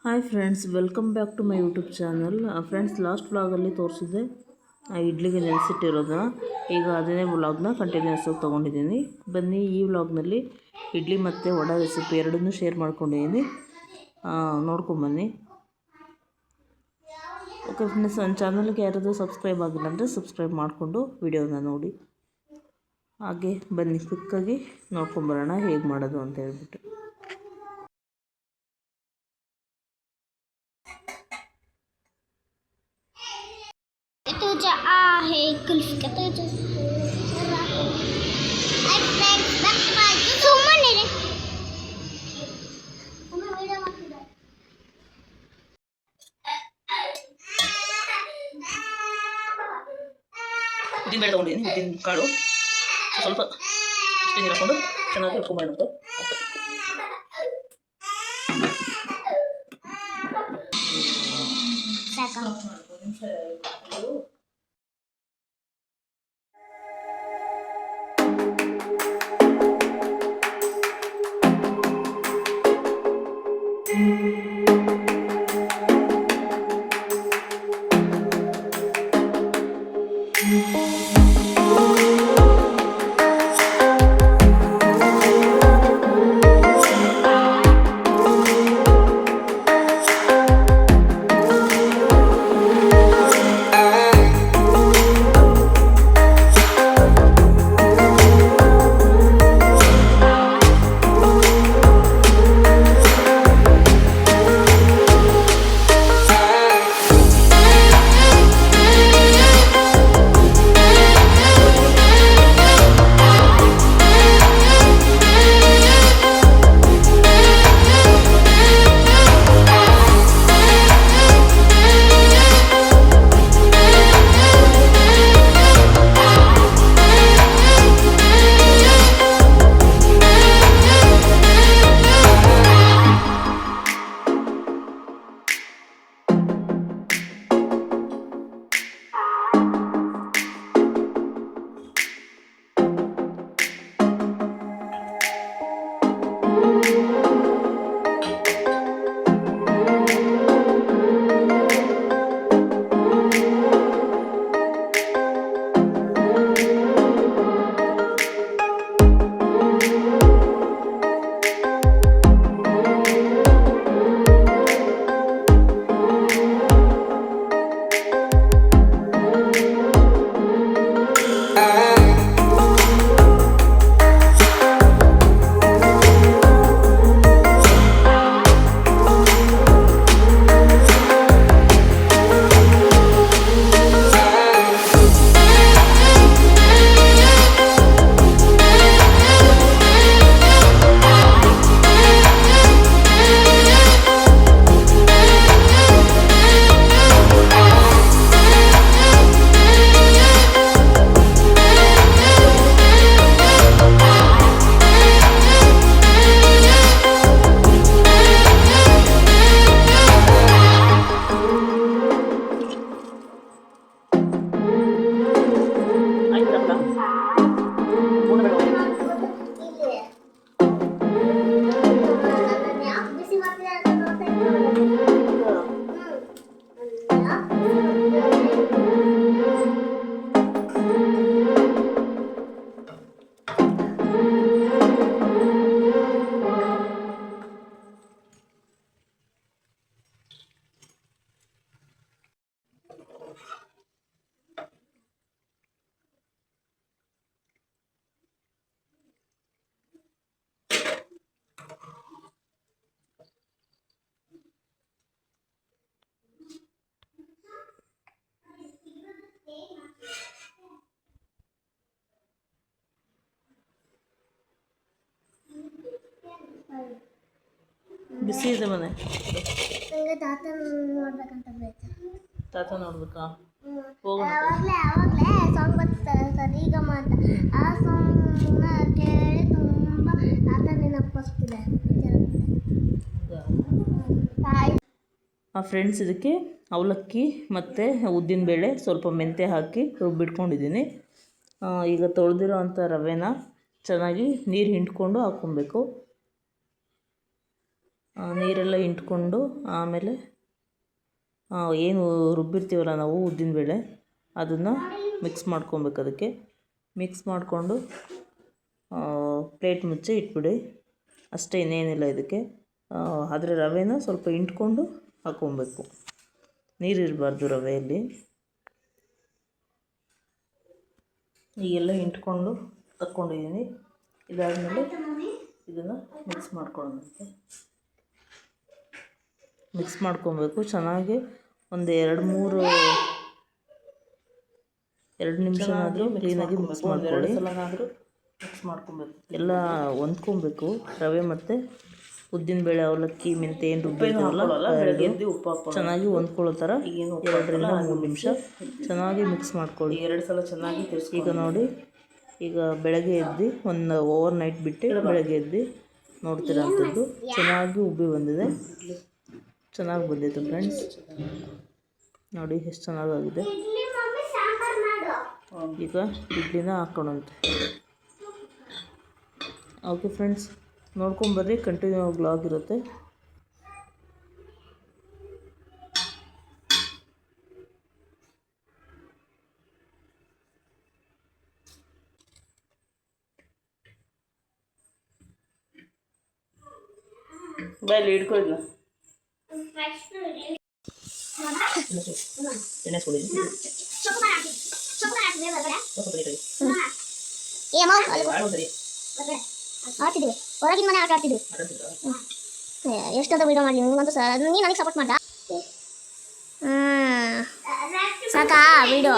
Hi friends, welcome back to my YouTube channel. Friends, last ವ್ಲಾಗಲ್ಲಿ ತೋರಿಸಿದ್ದೆ ಇಡ್ಲಿಗೆ ನೆನೆಸಿಟ್ಟಿರೋದನ್ನ. ಈಗ ಅದನ್ನೇ ವ್ಲಾಗ್ನ ಕಂಟಿನ್ಯೂಸ್ ಆಗಿ ತೊಗೊಂಡಿದ್ದೀನಿ. ಬನ್ನಿ, ಈ ವ್ಲಾಗ್ನಲ್ಲಿ ಇಡ್ಲಿ ಮತ್ತು ವಡೆ ರೆಸಿಪಿ ಎರಡನ್ನೂ ಶೇರ್ ಮಾಡ್ಕೊಂಡಿದ್ದೀನಿ, ನೋಡ್ಕೊಂಬನ್ನಿ. ಓಕೆ ಫ್ರೆಂಡ್ಸ್, ನನ್ನ ಚಾನಲ್ಗೆ ಯಾರಾದರೂ ಸಬ್ಸ್ಕ್ರೈಬ್ ಆಗಿಲ್ಲ ಅಂದರೆ ಸಬ್ಸ್ಕ್ರೈಬ್ ಮಾಡಿಕೊಂಡು ವಿಡಿಯೋನ ನೋಡಿ. ಹಾಗೆ ಬನ್ನಿ, ಕ್ವಿಕ್ಕಾಗಿ ನೋಡ್ಕೊಂಬರೋಣ ಹೇಗೆ ಮಾಡೋದು ಅಂತ ಹೇಳ್ಬಿಟ್ಟು. Katuja आहे kulfi katuja hi friends back to my Suman रे सुमन वीडियो ಮಾಡ್ತಿದ್ದಾರೆ ಉದ್ದಿನ ಬೇಳೆ ತಗೊಂಡಿದ್ದೀನಿ. ಉದ್ದಿನ ಕಾಳು ಸ್ವಲ್ಪ ಇಷ್ಟು ನೀರು ಹಾಕೊಂಡು ಚೆನ್ನಾಗಿ ಹುರ್ಕೊಂಡ್ಬಿಡೋದು. ಬಿಸಿ ಇದೆ ಮನೆ. ನಂಗೆ ತಾತ ನೋಡ್ಬೇಕಂತ ಬೇಕು. ತಾತ ನೋಡ್ಬೇಕಾ? ಹೋಗೋಣ. ಆವಾಗಲೇ ಸಾಂಗ್ ಬರ್ತಾರೆ ಸರಿಗಮ ಅಂತ. ಆ ಸಾಂಗ್ನ ಕೇಳಿ ತುಂಬ ತಾತ ನೆನಪಿಸ್ತಿದೆ. ಫ್ರೆಂಡ್ಸ್, ಇದಕ್ಕೆ ಅವಲಕ್ಕಿ ಮತ್ತು ಉದ್ದಿನಬೇಳೆ ಸ್ವಲ್ಪ ಮೆಂತ್ಯ ಹಾಕಿ ರುಬ್ಬಿಟ್ಕೊಂಡಿದ್ದೀನಿ. ಈಗ ತೊಳೆದಿರೋ ಅಂಥ ರವೆನ ಚೆನ್ನಾಗಿ ನೀರು ಹಿಂಡ್ಕೊಂಡು ಹಾಕ್ಕೊಬೇಕು. ನೀರೆಲ್ಲ ಇಂಟ್ಕೊಂಡು ಆಮೇಲೆ ಏನು ರುಬ್ಬಿರ್ತೀವಲ್ಲ ನಾವು ಉದ್ದಿನಬೇಳೆ ಅದನ್ನು ಮಿಕ್ಸ್ ಮಾಡ್ಕೊಬೇಕು. ಅದಕ್ಕೆ ಮಿಕ್ಸ್ ಮಾಡಿಕೊಂಡು ಪ್ಲೇಟ್ ಮುಚ್ಚಿ ಇಟ್ಬಿಡಿ. ಅಷ್ಟೇ, ಇನ್ನೇನಿಲ್ಲ ಇದಕ್ಕೆ. ಆದರೆ ರವೆನ ಸ್ವಲ್ಪ ಇಂಟ್ಕೊಂಡು ಹಾಕ್ಕೊಬೇಕು, ನೀರಿರಬಾರ್ದು ರವೆಯಲ್ಲಿ. ಈಗೆಲ್ಲ ಇಂಟ್ಕೊಂಡು ತಕ್ಕೊಂಡಿದ್ದೀನಿ. ಇದಾದಮೇಲೆ ಇದನ್ನು ಮಿಕ್ಸ್ ಮಾಡ್ಕೊಳ್ಳೋದಂತೆ. ಮಿಕ್ಸ್ ಮಾಡ್ಕೊಬೇಕು ಚೆನ್ನಾಗಿ. ಒಂದು 2 ನಿಮಿಷನಾದರೂ ಕ್ಲೀನಾಗಿ ಮಿಕ್ಸ್ ಮಾಡ್ಕೊಳ್ಳಿ. ಮಿಕ್ಸ್ ಮಾಡ್ಕೊಬೇಕು, ಎಲ್ಲ ಹೊಂದ್ಕೊಬೇಕು. ರವೆ ಮತ್ತು ಉದ್ದಿನಬೇಳೆ, ಅವಲಕ್ಕಿ, ಮೆಂತೆ ಏನು ರುಬ್ಬಿರ್ತೀವಲ್ಲ ಉಪ್ಪು ಚೆನ್ನಾಗಿ ಹೊಂದ್ಕೊಳ್ಳೋ ಥರ 2 ರಿಂದ 3 ನಿಮಿಷ ಚೆನ್ನಾಗಿ ಮಿಕ್ಸ್ ಮಾಡ್ಕೊಳ್ಳಿ. 2 ಸಲ ಚೆನ್ನಾಗಿ ಈಗ ನೋಡಿ, ಈಗ ಬೆಳಗ್ಗೆ ಎದ್ದು ಒಂದು ಓವರ್ ನೈಟ್ ಬಿಟ್ಟು ಬೆಳಗ್ಗೆ ಎದ್ದು ನೋಡ್ತಿರೋ ಅಂಥದ್ದು ಚೆನ್ನಾಗಿ ಉಬ್ಬಿ ಬಂದಿದೆ. ಚೆನ್ನಾಗಿ ಬಂದಿತ್ತು ಫ್ರೆಂಡ್ಸ್, ನೋಡಿ ಎಷ್ಟು ಚೆನ್ನಾಗಾಗಿದೆ. ಈಗ ಇಡ್ಲಿನ ಹಾಕೋಣಂತೆ. ಓಕೆ ಫ್ರೆಂಡ್ಸ್, ನೋಡ್ಕೊಂಬರ್ರಿ, ಕಂಟಿನ್ಯೂ ವ್ಲಾಗ್ ಇರುತ್ತೆ. ಬಾಯಲ್ಲಿ ಹಿಡ್ಕೊಳ್ಳಿ. ಎಣ್ಣೆ ಆಡ್ತಿದ್ವಿ, ಹೊರಗಿನ ಮನೆ ಆಟ ಆಡ್ತಿದ್ವಿ. ಎಷ್ಟೊಂದು ವೀಡಿಯೋ ಮಾಡಿ ನಿಮಗಂತೂ ನೀನು ನನಗೆ ಸಪೋರ್ಟ್ ಮಾಡ್ದ. ಸಾಕಾ ವೀಡಿಯೋ?